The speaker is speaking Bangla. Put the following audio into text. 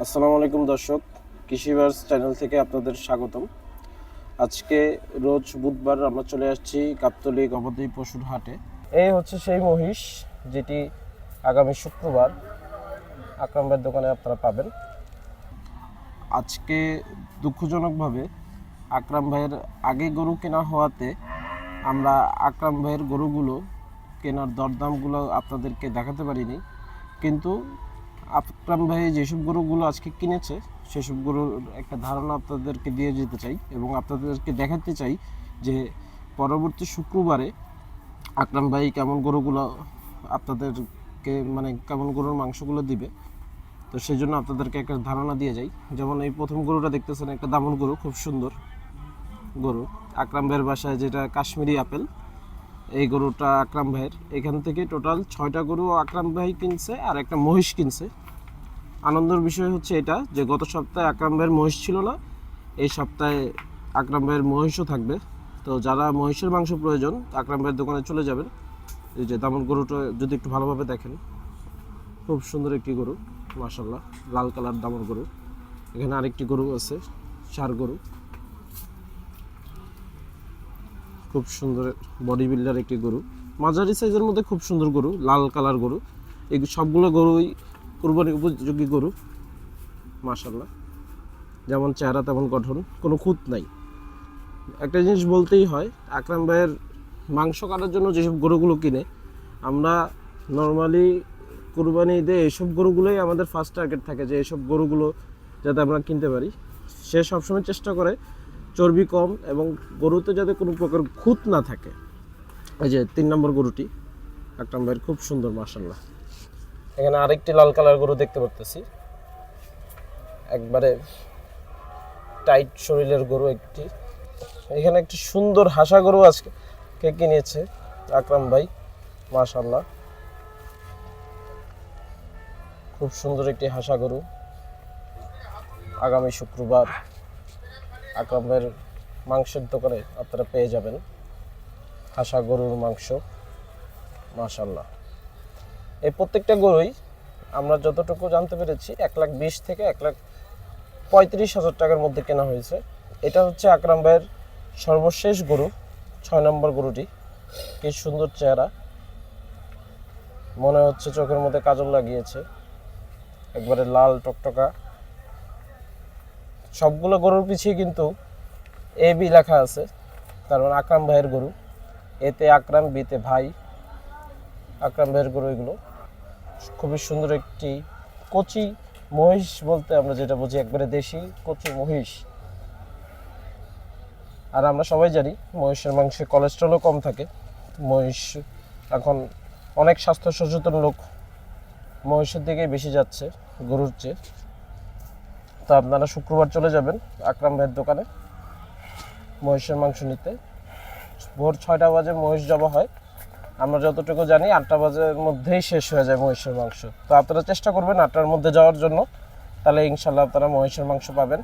আসসালামু আলাইকুম দর্শক, কৃষিবাস চ্যানেল থেকে আপনাদের স্বাগতম। আজকে রোজ বুধবার আমরা চলে আসছি গাবতলী গবাদি পশুর হাটে। এই হচ্ছে সেই মহিষ যেটি আগামী শুক্রবার আকরাম ভাইয়ের দোকানে আপনারা পাবেন। আজকে দুঃখজনকভাবে আকরাম ভাইয়ের আগে গরু কেনা হওয়াতে আমরা আকরাম ভাইয়ের গরুগুলো কেনার দরদামগুলো আপনাদেরকে দেখাতে পারিনি, কিন্তু আকরাম ভাই যেসব গরুগুলো আজকে কিনেছে সেসব গরুর একটা ধারণা আপনাদেরকে দিয়ে যেতে চাই এবং আপনাদেরকে দেখাতে চাই যে পরবর্তী শুক্রবারে আকরাম ভাই কেমন গরুগুলো আপনাদেরকে কেমন গরুর মাংসগুলো দিবে। তো সেই জন্য আপনাদেরকে একটা ধারণা দিয়ে যাই। যেমন এই প্রথম গরুটা দেখতেছেন, একটা দামন গরু, খুব সুন্দর গরু। আকরাম ভাইয়ের বাসায় যেটা কাশ্মীরি আপেল, এই গরুটা আকরাম ভাইয়ের। এখান থেকে টোটাল 6টা গরু আকরাম ভাই কিনছে আর একটা মহিষ কিনছে। আনন্দের বিষয় হচ্ছে এটা যে গত সপ্তাহে আকরাম ভাইয়ের মহিষ ছিল না, এই সপ্তাহে আকরাম ভাইয়ের মহিষও থাকবে। তো যারা মহিষের মাংস প্রয়োজন আকরাম ভাইয়ের দোকানে চলে যাবেন। এই যে দামন গরুটা যদি একটু ভালোভাবে দেখেন, খুব সুন্দর একটি গরু, মাশাআল্লাহ, লাল কালার দামন গরু। এখানে আরেকটি গরু আছে, ষাঁড় গরু, খুব সুন্দর বডি বিল্ডার একটি গরু, মাঝারি সাইজের মধ্যে খুব সুন্দর গরু, লাল কালার গরু। এই সবগুলো গরুই কুরবানি উপযোগী গরু, মাশাআল্লাহ। যেমন চেহারা তেমন গঠন, কোনো খুঁত নাই। একটা জিনিস বলতেই হয়, আকরাম ভাইয়ের মাংস কাটার জন্য যেসব গরুগুলো কিনে, আমরা নর্মালি কুরবানি ঈদে এইসব গরুগুলোই আমাদের ফার্স্ট টার্গেট থাকে যে এইসব গরুগুলো যাতে আমরা কিনতে পারি। সে সবসময় চেষ্টা করে চর্বি কম এবং গরুতে যাতে কোনো প্রকার খুঁত না থাকে। এই যে 3 নম্বর গরুটি আকরাম ভাইয়ের, খুব সুন্দর, মাশাআল্লাহ। এখানে আরেকটি লাল কালার গরু দেখতে পারতেছি, একবারে টাইট শরীরের গরু একটি। এখানে একটি সুন্দর হাসা গরু আজকে কিনেছে আকরাম ভাই, মাশাআল্লাহ, খুব সুন্দর একটি হাসা গরু। আগামী শুক্রবার আকরাম ভাইয়ের মাংসের দোকানে আপনারা পেয়ে যাবেন হাসা গরুর মাংস, মাশাআল্লাহ। এই প্রত্যেকটা গরুই আমরা যতটুকু জানতে পেরেছি 1,20,000 থেকে 1,35,000 টাকার মধ্যে কেনা হয়েছে। এটা হচ্ছে আকরাম ভাইয়ের সর্বশেষ গরু, 6 নম্বর গরুটি। কি সুন্দর চেহারা, মনে হচ্ছে চোখের মধ্যে কাজল লাগিয়েছে, একবারে লাল টকটকা। সবগুলো গরুর পিছিয়ে কিন্তু এবি লেখা আছে, তার মানে আকরাম ভাইয়ের গরু। এতে আকরাম, বিতে ভাই, আকরাম ভাইয়ের গরু এগুলো। খুবই সুন্দর একটি কচি মহিষ বলতে আমরা যেটা বুঝি, একবারে দেশি কচি মহিষ। আর আমরা সবাই জানি মহিষের মাংসে কোলেস্ট্রলও কম থাকে। মহিষ এখন অনেক স্বাস্থ্য সচেতন লোক মহিষের দিকেই বেশি যাচ্ছে গরুর চেয়ে। তো আপনারা শুক্রবার চলে যাবেন আকরাম ভাইয়ের দোকানে মহিষের মাংস নিতে। ভোর 6টা বাজে মহিষ জবা হয়, আমরা যতটুকু জানি 8টা বাজের মধ্যেই শেষ হয়ে যায় মহিষের মাংস। তো আপনারা চেষ্টা করবেন 8টার মধ্যে যাওয়ার জন্য, তাহলে ইনশাল্লাহ আপনারা মহিষের মাংস পাবেন।